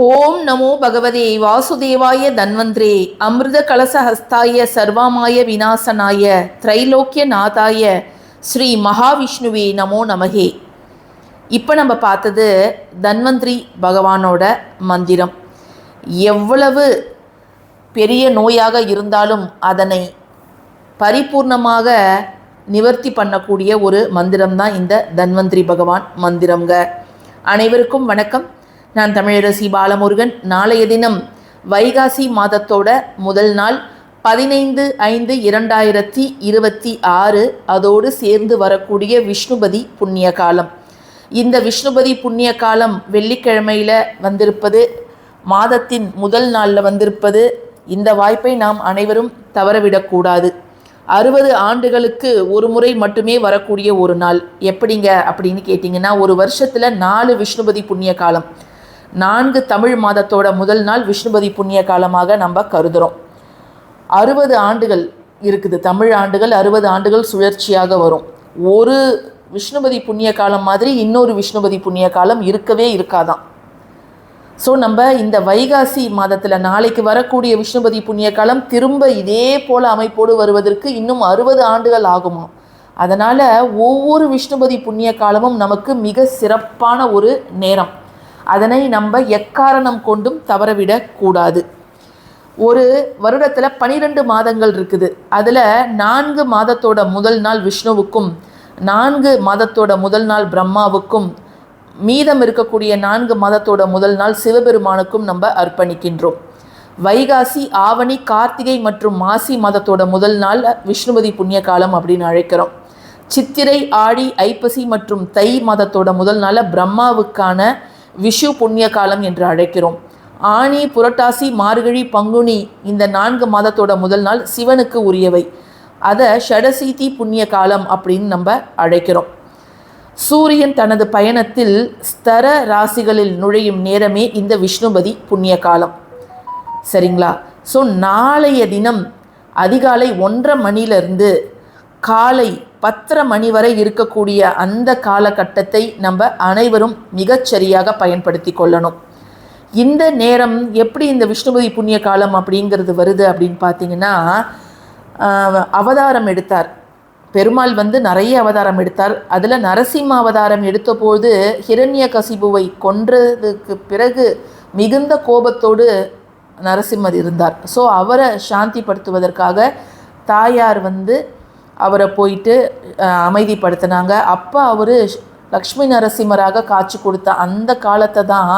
ஓம் நமோ பகவதே வாசுதேவாய தன்வந்திரே அமிர்த கலசஹஸ்தாய சர்வாமாய விநாசனாய திரைலோக்கிய நாதாய ஸ்ரீ மகாவிஷ்ணுவே நமோ நமகே. இப்போ நம்ம பார்த்தது தன்வந்திரி பகவானோட மந்திரம். எவ்வளவு பெரிய நோயாக இருந்தாலும் அதனை பரிபூர்ணமாக நிவர்த்தி பண்ணக்கூடிய ஒரு மந்திரம்தான் இந்த தன்வந்திரி பகவான் மந்திரங்க. அனைவருக்கும் வணக்கம். நான் தமிழரசி பாலமுருகன். நாளைய தினம் வைகாசி மாதத்தோட முதல் நாள் 15/5/2026. அதோடு சேர்ந்து வரக்கூடிய விஷ்ணுபதி புண்ணிய காலம். இந்த விஷ்ணுபதி புண்ணிய காலம் வெள்ளிக்கிழமையில் வந்திருப்பது, மாதத்தின் முதல் நாளில் வந்திருப்பது. இந்த வாய்ப்பை நாம் அனைவரும் தவறவிடக்கூடாது. 60 ஆண்டுகளுக்கு ஒரு முறை மட்டுமே வரக்கூடிய ஒரு நாள். எப்படிங்க அப்படின்னு கேட்டிங்கன்னா, ஒரு வருஷத்தில் 4 விஷ்ணுபதி புண்ணிய காலம், 4 தமிழ் மாதத்தோட முதல் நாள் விஷ்ணுபதி புண்ணிய காலமாக நம்ம கருதுகிறோம். 60 ஆண்டுகள் இருக்குது, தமிழ் ஆண்டுகள் 60 ஆண்டுகள் சுழற்சியாக வரும். ஒரு விஷ்ணுபதி புண்ணிய காலம் மாதிரி இன்னொரு விஷ்ணுபதி புண்ணிய காலம் இருக்கவே இருக்காதான். ஸோ நம்ம இந்த வைகாசி மாதத்தில் நாளைக்கு வரக்கூடிய விஷ்ணுபதி புண்ணிய காலம் திரும்ப இதே போல் அமைப்போடு வருவதற்கு இன்னும் 60 ஆண்டுகள் ஆகுமா. அதனால் ஒவ்வொரு விஷ்ணுபதி புண்ணிய காலமும் நமக்கு மிக சிறப்பான ஒரு நேரம். அதனை நம்ம எக்காரணம் கொண்டும் தவறவிடக்கூடாது. ஒரு வருடத்தில் 12 மாதங்கள் இருக்குது. அதில் 4 மாதத்தோட முதல் நாள் விஷ்ணுவுக்கும் 4 மாதத்தோட முதல் நாள் பிரம்மாவுக்கும், மீதம் இருக்கக்கூடிய 4 மாதத்தோட முதல் நாள் சிவபெருமானுக்கும் நம்ம அர்ப்பணிக்கின்றோம். வைகாசி, ஆவணி, கார்த்திகை மற்றும் மாசி மாதத்தோட முதல் நாள் விஷ்ணுபதி புண்ணிய காலம் அப்படின்னு அழைக்கிறோம். சித்திரை, ஆடி, ஐப்பசி மற்றும் தை மாதத்தோட முதல் நாள் பிரம்மாவுக்கான விஷு புண்ணிய காலம் என்று அழைக்கிறோம். ஆனி, புரட்டாசி, மார்கழி, பங்குனி இந்த 4 மாதத்தோட முதல் நாள் சிவனுக்கு உரியவை. அதை ஷடசீதி புண்ணிய காலம் அப்படின்னு நம்ம அழைக்கிறோம். சூரியன் தனது பயணத்தில் ஸ்தர ராசிகளில் நுழையும் நேரமே இந்த விஷ்ணுபதி புண்ணிய காலம். சரிங்களா? ஸோ நாளைய தினம் அதிகாலை 1:30 மணிலிருந்து காலை 10:30 மணி வரை இருக்கக்கூடிய அந்த காலகட்டத்தை நம்ம அனைவரும் மிகச்சரியாக பயன்படுத்தி கொள்ளணும். இந்த நேரம் எப்படி இந்த விஷ்ணுபதி புண்ணிய காலம் அப்படிங்கிறது வருது அப்படின்னு பார்த்தீங்கன்னா, அவதாரம் எடுத்தார் பெருமாள். நிறைய அவதாரம் எடுத்தார். அதில் நரசிம்ம அவதாரம் எடுத்தபோது ஹிரண்யகசிபுவை கொன்றதுக்கு பிறகு மிகுந்த கோபத்தோடு நரசிம்மர் இருந்தார். ஸோ அவரை சாந்திப்படுத்துவதற்காக தாயார் அவரை போயிட்டு அமைதிப்படுத்தினாங்க. அப்போ அவர் லக்ஷ்மி நரசிம்மராக காட்சி கொடுத்த அந்த காலத்தை தான்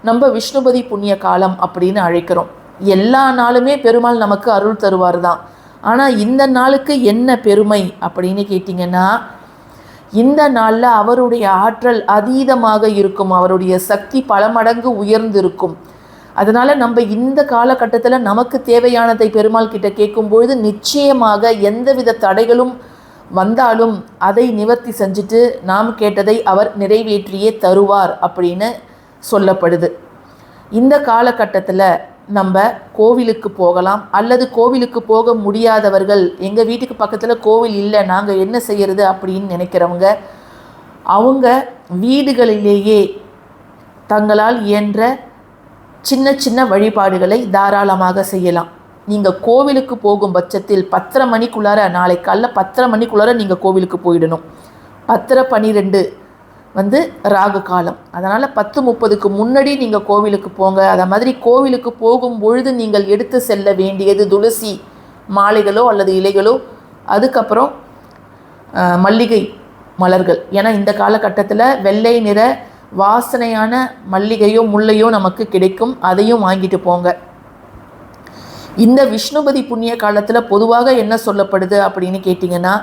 நம்ம விஷ்ணுபதி புண்ணிய காலம் அப்படின்னு அழைக்கிறோம். எல்லா நாளுமே பெருமாள் நமக்கு அருள் தருவார் தான். ஆனால் இந்த நாளுக்கு என்ன பெருமை அப்படின்னு கேட்டிங்கன்னா, இந்த நாளில் அவருடைய ஆற்றல் அதீதமாக இருக்கும், அவருடைய சக்தி பல மடங்கு உயர்ந்திருக்கும். அதனால் நம்ம இந்த காலகட்டத்தில் நமக்கு தேவையானதை பெருமாள் கிட்ட கேட்கும்பொழுது நிச்சயமாக எந்தவித தடைகளும் வந்தாலும் அதை நிவர்த்தி செஞ்சுட்டு நாம் கேட்டதை அவர் நிறைவேற்றியே தருவார் அப்படின்னு சொல்லப்படுது. இந்த காலகட்டத்தில் நம்ம கோவிலுக்கு போகலாம். அல்லது கோவிலுக்கு போக முடியாதவர்கள், எங்கள் வீட்டுக்கு பக்கத்தில் கோவில் இல்லை, நாங்கள் என்ன செய்கிறது அப்படின்னு நினைக்கிறவங்க, அவங்க வீடுகளிலேயே தங்களால் இயன்ற சின்ன சின்ன வழிபாடுகளை தாராளமாக செய்யலாம். நீங்கள் கோவிலுக்கு போகும் பட்சத்தில் 10:30 மணிக்குள்ளார, நாளை காலைல 10:30 மணிக்குள்ளார நீங்கள் கோவிலுக்கு போயிடணும். 10:12 ராகு காலம். அதனால் 10:30க்கு முன்னாடி நீங்கள் கோவிலுக்கு போங்க. அதை மாதிரி கோவிலுக்கு போகும்பொழுது நீங்கள் எடுத்து செல்ல வேண்டியது துளசி மாலைகளோ அல்லது இலைகளோ, அதுக்கப்புறம் மல்லிகை மலர்கள். ஏன்னா இந்த காலகட்டத்தில் வெள்ளை நிற வாசனையான மல்லிகையோ முல்லையோ நமக்கு கிடைக்கும். அதையும் வாங்கிட்டு போங்க. இந்த விஷ்ணுபதி புண்ணிய காலத்தில் பொதுவாக என்ன சொல்லப்படுது அப்படின்னு கேட்டிங்கன்னா,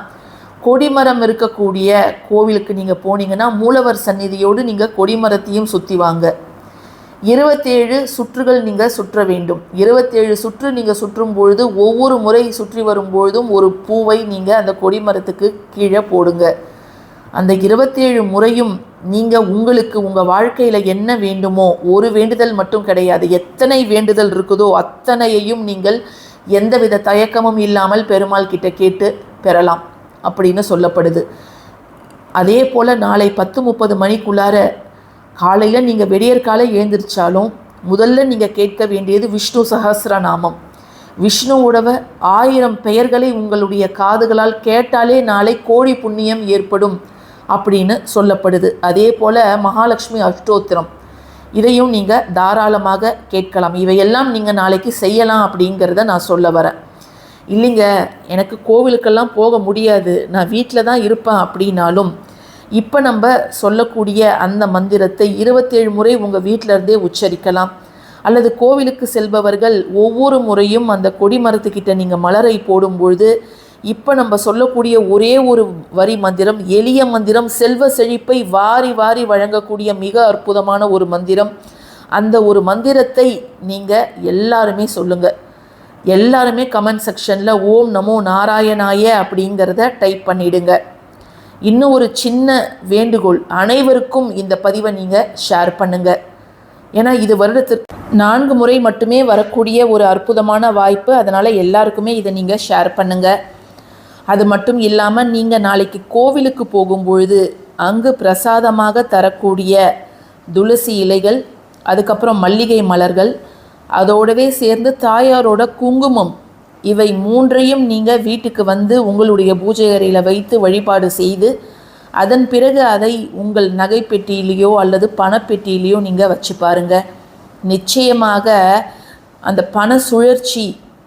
கொடிமரம் இருக்கக்கூடிய கோவிலுக்கு நீங்கள் போனீங்கன்னா மூலவர் சந்நிதியோடு நீங்கள் கொடிமரத்தையும் சுற்றி வாங்க. 27 சுற்றுகள் நீங்கள் சுற்ற வேண்டும். 27 சுற்று நீங்கள் சுற்றும் பொழுது ஒவ்வொரு முறை சுற்றி வரும்பொழுதும் ஒரு பூவை நீங்கள் அந்த கொடிமரத்துக்கு கீழே போடுங்க. அந்த 27 முறையும் நீங்கள் உங்களுக்கு உங்கள் வாழ்க்கையில் என்ன வேண்டுமோ, ஒரு வேண்டுதல் மட்டும் கிடையாது, எத்தனை வேண்டுதல் இருக்குதோ அத்தனையையும் நீங்கள் எந்தவித தயக்கமும் இல்லாமல் பெருமாள் கிட்ட கேட்டு பெறலாம் அப்படின்னு சொல்லப்படுது. அதே போல் நாளை 10:30 மணிக்குள்ளார காலையில் நீங்கள் விடியற்காலை எழுந்திரிச்சாலும் முதல்ல நீங்கள் கேட்க வேண்டியது விஷ்ணு சஹஸ்ரநாமம். விஷ்ணுவோடவ 1000 பெயர்களை உங்களுடைய காதுகளால் கேட்டாலே நாளை கோடி புண்ணியம் ஏற்படும் அப்படின்னு சொல்லப்படுது. அதே போல் மகாலட்சுமி அஷ்டோத்திரம், இதையும் நீங்கள் தாராளமாக கேட்கலாம். இவையெல்லாம் நீங்கள் நாளைக்கு செய்யலாம் அப்படிங்கிறத நான் சொல்ல வரேன். இல்லைங்க எனக்கு கோவிலுக்கெல்லாம் போக முடியாது, நான் வீட்டில் தான் இருப்பேன் அப்படின்னாலும் இப்போ நம்ம சொல்லக்கூடிய அந்த மந்திரத்தை 27 முறை உங்கள் வீட்டிலருந்தே உச்சரிக்கலாம். அல்லது கோவிலுக்கு செல்பவர்கள் ஒவ்வொரு முறையும் அந்த கொடிமரத்துக்கிட்ட நீங்கள் மலரை போடும்பொழுது இப்போ நம்ம சொல்லக்கூடிய ஒரே ஒரு வரி மந்திரம், எளிய மந்திரம், செல்வ செழிப்பை வாரி வாரி வழங்கக்கூடிய மிக அற்புதமான ஒரு மந்திரம். அந்த ஒரு மந்திரத்தை நீங்கள் எல்லாருமே சொல்லுங்கள். எல்லாருமே கமெண்ட் செக்ஷனில் ஓம் நமோ நாராயணாய அப்படிங்கிறத டைப் பண்ணிவிடுங்க. இன்னும் ஒரு சின்ன வேண்டுகோள், அனைவருக்கும் இந்த பதிவை நீங்கள் ஷேர் பண்ணுங்கள். ஏன்னா இது வருடத்திற்கு 4 முறை மட்டுமே வரக்கூடிய ஒரு அற்புதமான வாய்ப்பு. அதனால் எல்லாருக்குமே இதை நீங்கள் ஷேர் பண்ணுங்கள். அது மட்டும் இல்லாமல் நீங்கள் நாளைக்கு கோவிலுக்கு போகும்பொழுது அங்கு பிரசாதமாக தரக்கூடிய துளசி இலைகள், அதுக்கப்புறம் மல்லிகை மலர்கள், அதோடவே சேர்ந்து தாயாரோட குங்குமம், இவை 3ஐயும் நீங்கள் வீட்டுக்கு வந்து உங்களுடைய பூஜை அறையில் வைத்து வழிபாடு செய்து அதன் பிறகு அதை உங்கள் நகைப்பெட்டியிலையோ அல்லது பணப்பெட்டியிலையோ நீங்கள் வச்சு பாருங்கள். நிச்சயமாக அந்த பண சுழற்சி,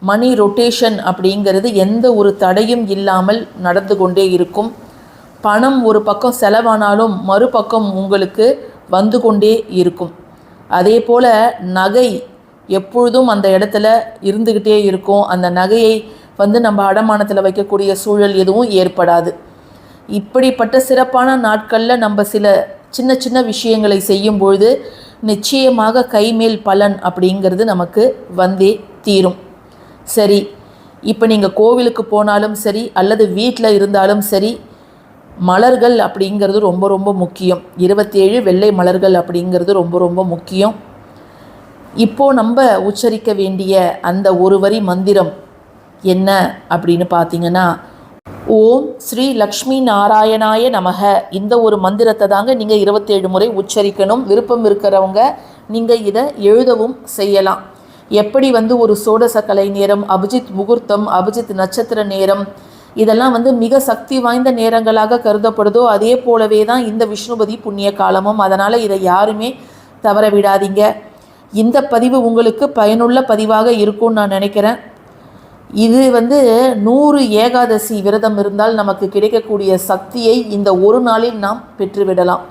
மணி ரொட்டேஷன் அப்படிங்கிறது எந்த ஒரு தடையும் இல்லாமல் நடந்து கொண்டே இருக்கும். பணம் ஒரு பக்கம் செலவானாலும் மறுபக்கம் உங்களுக்கு வந்து கொண்டே இருக்கும். அதே போல் நகை எப்பொழுதும் அந்த இடத்துல இருந்துக்கிட்டே இருக்கும். அந்த நகையை நம்ம அடமானத்தில் வைக்கக்கூடிய சூழல் எதுவும் ஏற்படாது. இப்படிப்பட்ட சிறப்பான நாட்களில் நம்ம சில சின்ன சின்ன விஷயங்களை செய்யும்பொழுது நிச்சயமாக கைமேல் பலன் அப்படிங்கிறது நமக்கு வந்தே தீரும். சரி, இப்போ நீங்கள் கோவிலுக்கு போனாலும் சரி அல்லது வீட்டில் இருந்தாலும் சரி, மலர்கள் அப்படிங்கிறது ரொம்ப ரொம்ப முக்கியம். 27 வெள்ளை மலர்கள் அப்படிங்கிறது ரொம்ப ரொம்ப முக்கியம். இப்போது நம்ம உச்சரிக்க வேண்டிய அந்த ஒரு வரி மந்திரம் என்ன அப்படின்னு பார்த்தீங்கன்னா, ஓம் ஸ்ரீ லக்ஷ்மி நாராயணாய நமக. இந்த ஒரு மந்திரத்தை தாங்க நீங்கள் 27 முறை உச்சரிக்கணும். விருப்பம் இருக்கிறவங்க நீங்கள் இதை எழுதவும் செய்யலாம். எப்படி ஒரு சோடசக்கலை நேரம், அபிஜித் முகூர்த்தம், அபிஜித் நட்சத்திர நேரம், இதெல்லாம் மிக சக்தி வாய்ந்த நேரங்களாக கருதப்படுதோ அதே போலவே தான் இந்த விஷ்ணுபதி புண்ணிய காலமும். அதனால் இதை யாருமே தவற விடாதீங்க. இந்த பதிவு உங்களுக்கு பயனுள்ள பதிவாக இருக்கும்னு நான் நினைக்கிறேன். இது 100 ஏகாதசி விரதம் இருந்தால் நமக்கு கிடைக்கக்கூடிய சக்தியை இந்த ஒரு நாளில் நாம் பெற்றுவிடலாம்.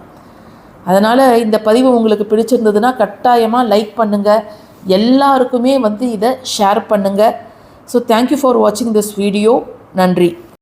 அதனால் இந்த பதிவு உங்களுக்கு பிடிச்சிருந்ததுன்னா கட்டாயமாக லைக் பண்ணுங்கள். எல்லாருக்குமே இதை ஷேர் பண்ணுங்கள். ஸோ தேங்க்யூ ஃபார் வாட்சிங் திஸ் வீடியோ. நன்றி.